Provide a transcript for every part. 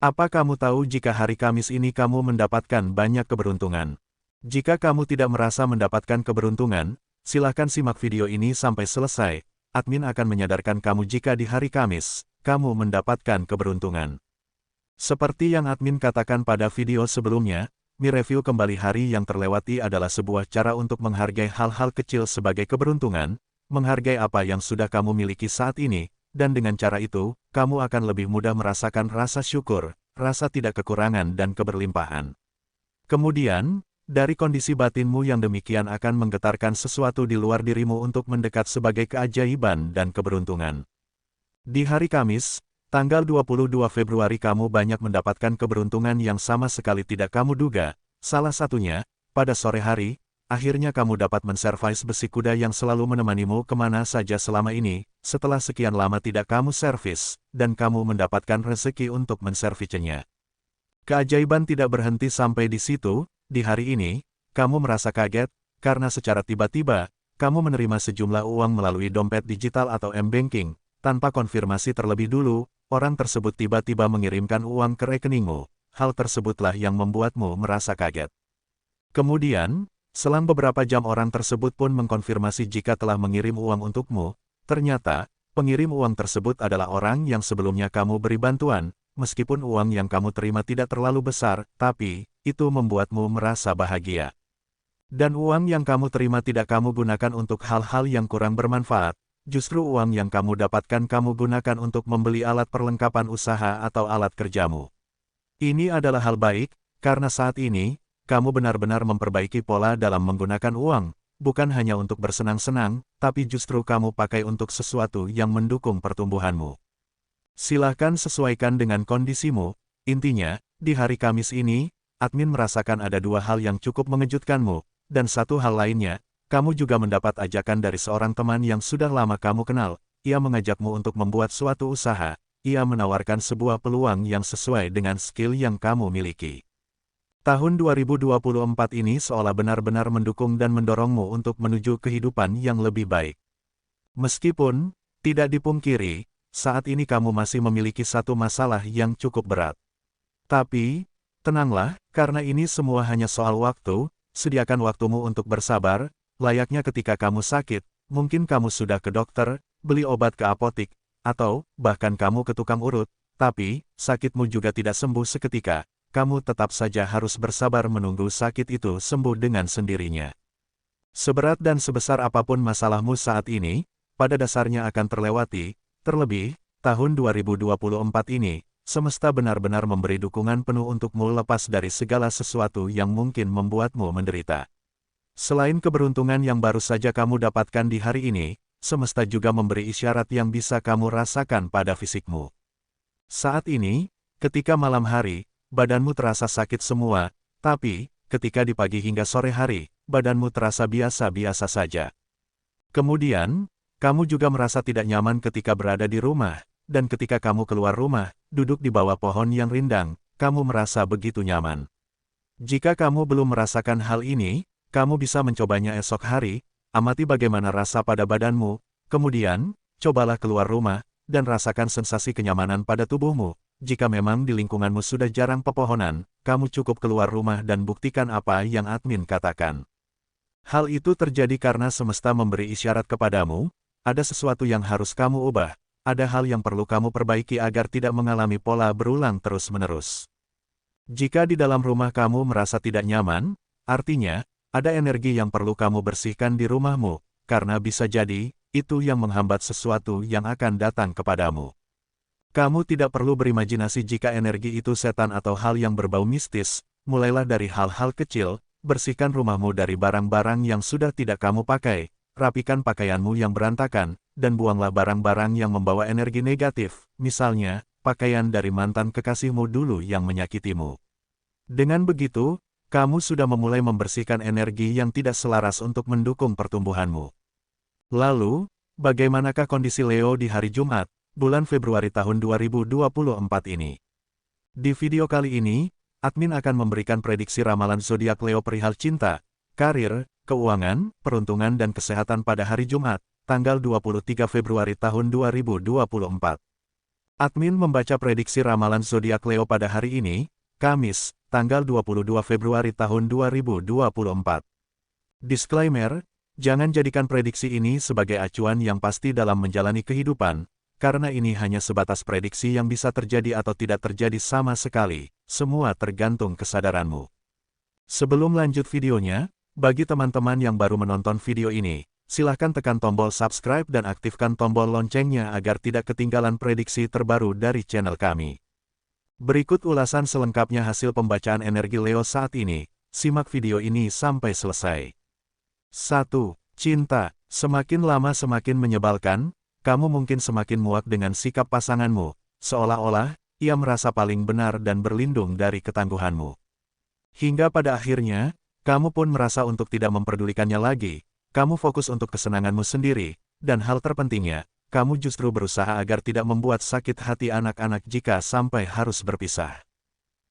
Apa kamu tahu jika hari Kamis ini kamu mendapatkan banyak keberuntungan? Jika kamu tidak merasa mendapatkan keberuntungan, silakan simak video ini sampai selesai. Admin akan menyadarkan kamu jika di hari Kamis, kamu mendapatkan keberuntungan. Seperti yang admin katakan pada video sebelumnya, mereview kembali hari yang terlewati adalah sebuah cara untuk menghargai hal-hal kecil sebagai keberuntungan, menghargai apa yang sudah kamu miliki saat ini, dan dengan cara itu, kamu akan lebih mudah merasakan rasa syukur, rasa tidak kekurangan dan keberlimpahan. Kemudian, dari kondisi batinmu yang demikian akan menggetarkan sesuatu di luar dirimu untuk mendekat sebagai keajaiban dan keberuntungan. Di hari Kamis, tanggal 22 Februari kamu banyak mendapatkan keberuntungan yang sama sekali tidak kamu duga. Salah satunya, pada sore hari, akhirnya kamu dapat menservis besi kuda yang selalu menemanimu kemana saja selama ini, setelah sekian lama tidak kamu servis, dan kamu mendapatkan rezeki untuk menservisnya. Keajaiban tidak berhenti sampai di situ. Di hari ini, kamu merasa kaget, karena secara tiba-tiba, kamu menerima sejumlah uang melalui dompet digital atau M-Banking. Tanpa konfirmasi terlebih dulu, orang tersebut tiba-tiba mengirimkan uang ke rekeningmu. Hal tersebutlah yang membuatmu merasa kaget. Kemudian, selang beberapa jam orang tersebut pun mengkonfirmasi jika telah mengirim uang untukmu. Ternyata, pengirim uang tersebut adalah orang yang sebelumnya kamu beri bantuan. Meskipun uang yang kamu terima tidak terlalu besar, tapi itu membuatmu merasa bahagia. Dan uang yang kamu terima tidak kamu gunakan untuk hal-hal yang kurang bermanfaat. Justru uang yang kamu dapatkan kamu gunakan untuk membeli alat perlengkapan usaha atau alat kerjamu. Ini adalah hal baik, karena saat ini, kamu benar-benar memperbaiki pola dalam menggunakan uang, bukan hanya untuk bersenang-senang, tapi justru kamu pakai untuk sesuatu yang mendukung pertumbuhanmu. Silahkan sesuaikan dengan kondisimu. Intinya, di hari Kamis ini, admin merasakan ada dua hal yang cukup mengejutkanmu, dan satu hal lainnya, kamu juga mendapat ajakan dari seorang teman yang sudah lama kamu kenal. Ia mengajakmu untuk membuat suatu usaha. Ia menawarkan sebuah peluang yang sesuai dengan skill yang kamu miliki. Tahun 2024 ini seolah benar-benar mendukung dan mendorongmu untuk menuju kehidupan yang lebih baik. Meskipun, tidak dipungkiri, saat ini kamu masih memiliki satu masalah yang cukup berat. Tapi, tenanglah, karena ini semua hanya soal waktu. Sediakan waktumu untuk bersabar. Layaknya ketika kamu sakit, mungkin kamu sudah ke dokter, beli obat ke apotik, atau bahkan kamu ke tukang urut, tapi sakitmu juga tidak sembuh seketika. Kamu tetap saja harus bersabar menunggu sakit itu sembuh dengan sendirinya. Seberat dan sebesar apapun masalahmu saat ini, pada dasarnya akan terlewati. Terlebih, tahun 2024 ini, semesta benar-benar memberi dukungan penuh untukmu lepas dari segala sesuatu yang mungkin membuatmu menderita. Selain keberuntungan yang baru saja kamu dapatkan di hari ini, semesta juga memberi isyarat yang bisa kamu rasakan pada fisikmu. Saat ini, ketika malam hari, badanmu terasa sakit semua, tapi, ketika di pagi hingga sore hari, badanmu terasa biasa-biasa saja. Kemudian, kamu juga merasa tidak nyaman ketika berada di rumah, dan ketika kamu keluar rumah, duduk di bawah pohon yang rindang, kamu merasa begitu nyaman. Jika kamu belum merasakan hal ini, kamu bisa mencobanya esok hari. Amati bagaimana rasa pada badanmu, kemudian, cobalah keluar rumah, dan rasakan sensasi kenyamanan pada tubuhmu. Jika memang di lingkunganmu sudah jarang pepohonan, kamu cukup keluar rumah dan buktikan apa yang admin katakan. Hal itu terjadi karena semesta memberi isyarat kepadamu. Ada sesuatu yang harus kamu ubah, ada hal yang perlu kamu perbaiki agar tidak mengalami pola berulang terus-menerus. Jika di dalam rumah kamu merasa tidak nyaman, artinya, ada energi yang perlu kamu bersihkan di rumahmu, karena bisa jadi, itu yang menghambat sesuatu yang akan datang kepadamu. Kamu tidak perlu berimajinasi jika energi itu setan atau hal yang berbau mistis. Mulailah dari hal-hal kecil, bersihkan rumahmu dari barang-barang yang sudah tidak kamu pakai. Rapikan pakaianmu yang berantakan, dan buanglah barang-barang yang membawa energi negatif, misalnya, pakaian dari mantan kekasihmu dulu yang menyakitimu. Dengan begitu, kamu sudah memulai membersihkan energi yang tidak selaras untuk mendukung pertumbuhanmu. Lalu, bagaimanakah kondisi Leo di hari Jumat, bulan Februari tahun 2024 ini? Di video kali ini, admin akan memberikan prediksi ramalan zodiak Leo perihal cinta, karir, keuangan, peruntungan dan kesehatan pada hari Jumat, tanggal 23 Februari tahun 2024. Admin membaca prediksi ramalan zodiak Leo pada hari ini, Kamis, tanggal 22 Februari tahun 2024. Disclaimer, jangan jadikan prediksi ini sebagai acuan yang pasti dalam menjalani kehidupan, karena ini hanya sebatas prediksi yang bisa terjadi atau tidak terjadi sama sekali, semua tergantung kesadaranmu. Sebelum lanjut videonya, bagi teman-teman yang baru menonton video ini, silahkan tekan tombol subscribe dan aktifkan tombol loncengnya agar tidak ketinggalan prediksi terbaru dari channel kami. Berikut ulasan selengkapnya hasil pembacaan energi Leo saat ini, simak video ini sampai selesai. 1. Cinta, semakin lama semakin menyebalkan, kamu mungkin semakin muak dengan sikap pasanganmu, seolah-olah ia merasa paling benar dan berlindung dari ketangguhanmu. Hingga pada akhirnya, kamu pun merasa untuk tidak memperdulikannya lagi. Kamu fokus untuk kesenanganmu sendiri, dan hal terpentingnya, kamu justru berusaha agar tidak membuat sakit hati anak-anak jika sampai harus berpisah.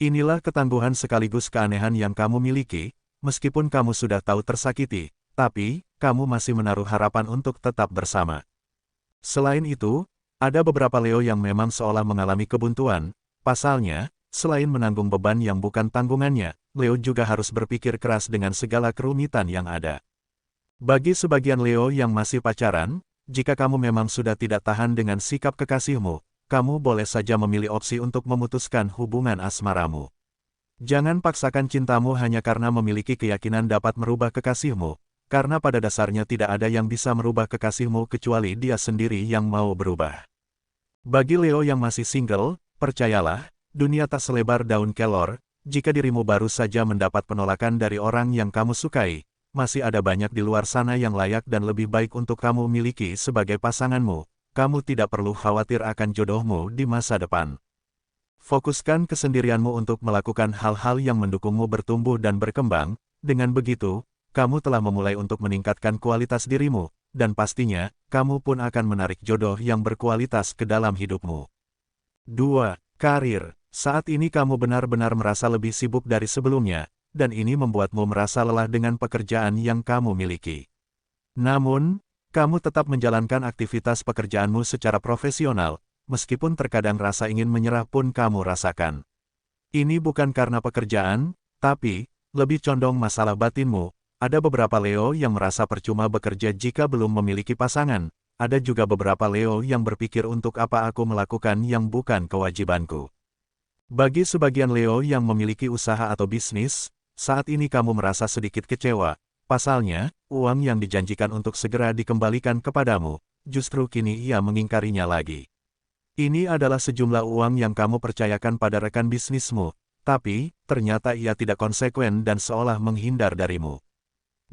Inilah ketangguhan sekaligus keanehan yang kamu miliki, meskipun kamu sudah tahu tersakiti, tapi, kamu masih menaruh harapan untuk tetap bersama. Selain itu, ada beberapa Leo yang memang seolah mengalami kebuntuan, pasalnya, selain menanggung beban yang bukan tanggungannya, Leo juga harus berpikir keras dengan segala kerumitan yang ada. Bagi sebagian Leo yang masih pacaran, jika kamu memang sudah tidak tahan dengan sikap kekasihmu, kamu boleh saja memilih opsi untuk memutuskan hubungan asmaramu. Jangan paksakan cintamu hanya karena memiliki keyakinan dapat merubah kekasihmu, karena pada dasarnya tidak ada yang bisa merubah kekasihmu kecuali dia sendiri yang mau berubah. Bagi Leo yang masih single, percayalah, dunia tak selebar daun kelor, jika dirimu baru saja mendapat penolakan dari orang yang kamu sukai, masih ada banyak di luar sana yang layak dan lebih baik untuk kamu miliki sebagai pasanganmu. Kamu tidak perlu khawatir akan jodohmu di masa depan. Fokuskan kesendirianmu untuk melakukan hal-hal yang mendukungmu bertumbuh dan berkembang. Dengan begitu, kamu telah memulai untuk meningkatkan kualitas dirimu, dan pastinya, kamu pun akan menarik jodoh yang berkualitas ke dalam hidupmu. 2. Karir. Saat ini kamu benar-benar merasa lebih sibuk dari sebelumnya, dan ini membuatmu merasa lelah dengan pekerjaan yang kamu miliki. Namun, kamu tetap menjalankan aktivitas pekerjaanmu secara profesional, meskipun terkadang rasa ingin menyerah pun kamu rasakan. Ini bukan karena pekerjaan, tapi lebih condong masalah batinmu. Ada beberapa Leo yang merasa percuma bekerja jika belum memiliki pasangan. Ada juga beberapa Leo yang berpikir untuk apa aku melakukan yang bukan kewajibanku. Bagi sebagian Leo yang memiliki usaha atau bisnis, saat ini kamu merasa sedikit kecewa, pasalnya, uang yang dijanjikan untuk segera dikembalikan kepadamu, justru kini ia mengingkarinya lagi. Ini adalah sejumlah uang yang kamu percayakan pada rekan bisnismu, tapi, ternyata ia tidak konsekuen dan seolah menghindar darimu.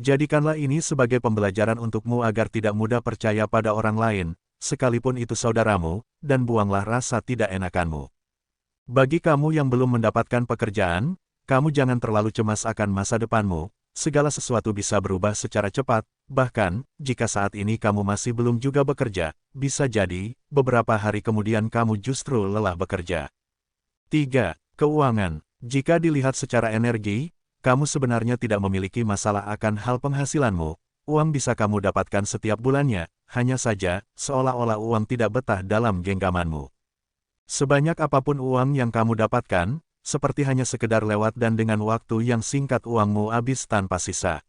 Jadikanlah ini sebagai pembelajaran untukmu agar tidak mudah percaya pada orang lain, sekalipun itu saudaramu, dan buanglah rasa tidak enakanmu. Bagi kamu yang belum mendapatkan pekerjaan, kamu jangan terlalu cemas akan masa depanmu, segala sesuatu bisa berubah secara cepat, bahkan, jika saat ini kamu masih belum juga bekerja, bisa jadi, beberapa hari kemudian kamu justru lelah bekerja. 3. Keuangan. Jika dilihat secara energi, kamu sebenarnya tidak memiliki masalah akan hal penghasilanmu, uang bisa kamu dapatkan setiap bulannya, hanya saja, seolah-olah uang tidak betah dalam genggamanmu. Sebanyak apapun uang yang kamu dapatkan, seperti hanya sekedar lewat dan dengan waktu yang singkat uangmu habis tanpa sisa.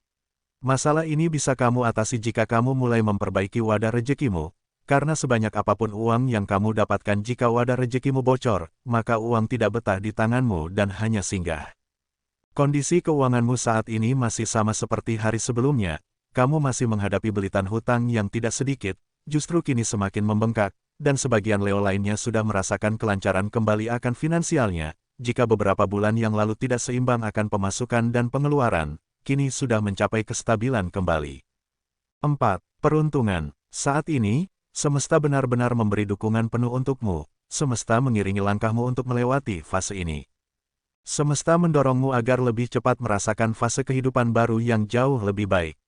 Masalah ini bisa kamu atasi jika kamu mulai memperbaiki wadah rezekimu, karena sebanyak apapun uang yang kamu dapatkan jika wadah rezekimu bocor, maka uang tidak betah di tanganmu dan hanya singgah. Kondisi keuanganmu saat ini masih sama seperti hari sebelumnya, kamu masih menghadapi belitan hutang yang tidak sedikit, justru kini semakin membengkak, dan sebagian Leo lainnya sudah merasakan kelancaran kembali akan finansialnya. Jika beberapa bulan yang lalu tidak seimbang akan pemasukan dan pengeluaran, kini sudah mencapai kestabilan kembali. 4. Peruntungan. Saat ini, semesta benar-benar memberi dukungan penuh untukmu, semesta mengiringi langkahmu untuk melewati fase ini. Semesta mendorongmu agar lebih cepat merasakan fase kehidupan baru yang jauh lebih baik.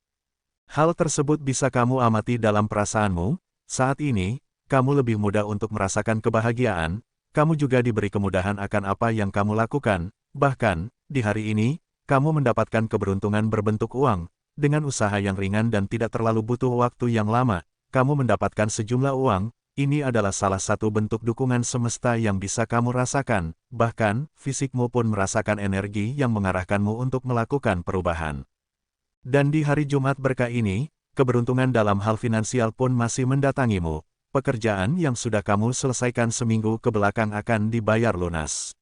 Hal tersebut bisa kamu amati dalam perasaanmu, saat ini, kamu lebih mudah untuk merasakan kebahagiaan, kamu juga diberi kemudahan akan apa yang kamu lakukan, bahkan, di hari ini, kamu mendapatkan keberuntungan berbentuk uang, dengan usaha yang ringan dan tidak terlalu butuh waktu yang lama, kamu mendapatkan sejumlah uang, ini adalah salah satu bentuk dukungan semesta yang bisa kamu rasakan, bahkan, fisikmu pun merasakan energi yang mengarahkanmu untuk melakukan perubahan. Dan di hari Jumat berkah ini, keberuntungan dalam hal finansial pun masih mendatangimu. Pekerjaan yang sudah kamu selesaikan seminggu ke belakang akan dibayar lunas.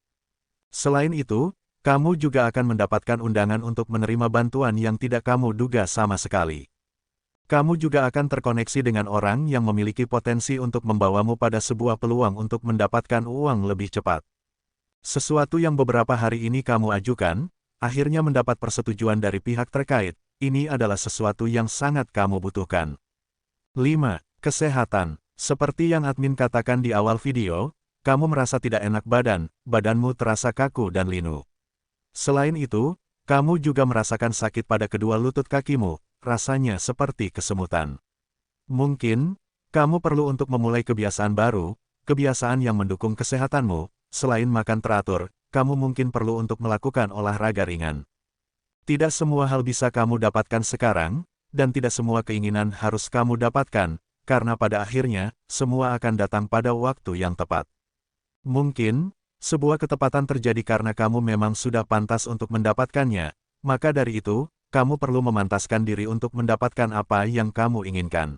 Selain itu, kamu juga akan mendapatkan undangan untuk menerima bantuan yang tidak kamu duga sama sekali. Kamu juga akan terkoneksi dengan orang yang memiliki potensi untuk membawamu pada sebuah peluang untuk mendapatkan uang lebih cepat. Sesuatu yang beberapa hari ini kamu ajukan, akhirnya mendapat persetujuan dari pihak terkait. Ini adalah sesuatu yang sangat kamu butuhkan. 5. Kesehatan. Seperti yang admin katakan di awal video, kamu merasa tidak enak badanmu terasa kaku dan linu. Selain itu, kamu juga merasakan sakit pada kedua lutut kakimu. Rasanya seperti kesemutan. Mungkin, kamu perlu untuk memulai kebiasaan baru, kebiasaan yang mendukung kesehatanmu. Selain makan teratur, kamu mungkin perlu untuk melakukan olahraga ringan. Tidak semua hal bisa kamu dapatkan sekarang, dan tidak semua keinginan harus kamu dapatkan, karena pada akhirnya, semua akan datang pada waktu yang tepat. Mungkin, sebuah ketepatan terjadi karena kamu memang sudah pantas untuk mendapatkannya, maka dari itu, kamu perlu memantaskan diri untuk mendapatkan apa yang kamu inginkan.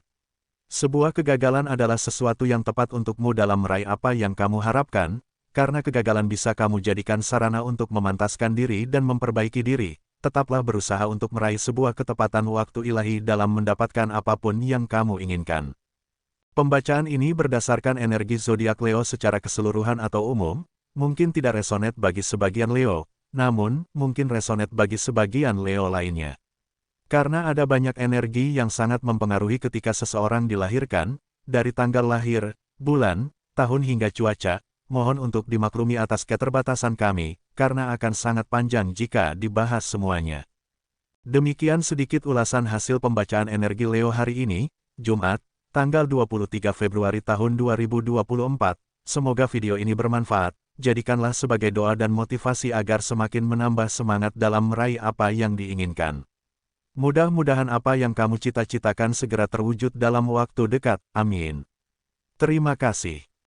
Sebuah kegagalan adalah sesuatu yang tepat untukmu dalam meraih apa yang kamu harapkan, karena kegagalan bisa kamu jadikan sarana untuk memantaskan diri dan memperbaiki diri. Tetaplah berusaha untuk meraih sebuah ketepatan waktu ilahi dalam mendapatkan apapun yang kamu inginkan. Pembacaan ini berdasarkan energi zodiak Leo secara keseluruhan atau umum, mungkin tidak resonate bagi sebagian Leo, namun, mungkin resonate bagi sebagian Leo lainnya. Karena ada banyak energi yang sangat mempengaruhi ketika seseorang dilahirkan, dari tanggal lahir, bulan, tahun hingga cuaca, mohon untuk dimaklumi atas keterbatasan kami, karena akan sangat panjang jika dibahas semuanya. Demikian sedikit ulasan hasil pembacaan energi Leo hari ini, Jumat, tanggal 23 Februari tahun 2024. Semoga video ini bermanfaat. Jadikanlah sebagai doa dan motivasi agar semakin menambah semangat dalam meraih apa yang diinginkan. Mudah-mudahan apa yang kamu cita-citakan segera terwujud dalam waktu dekat. Amin. Terima kasih.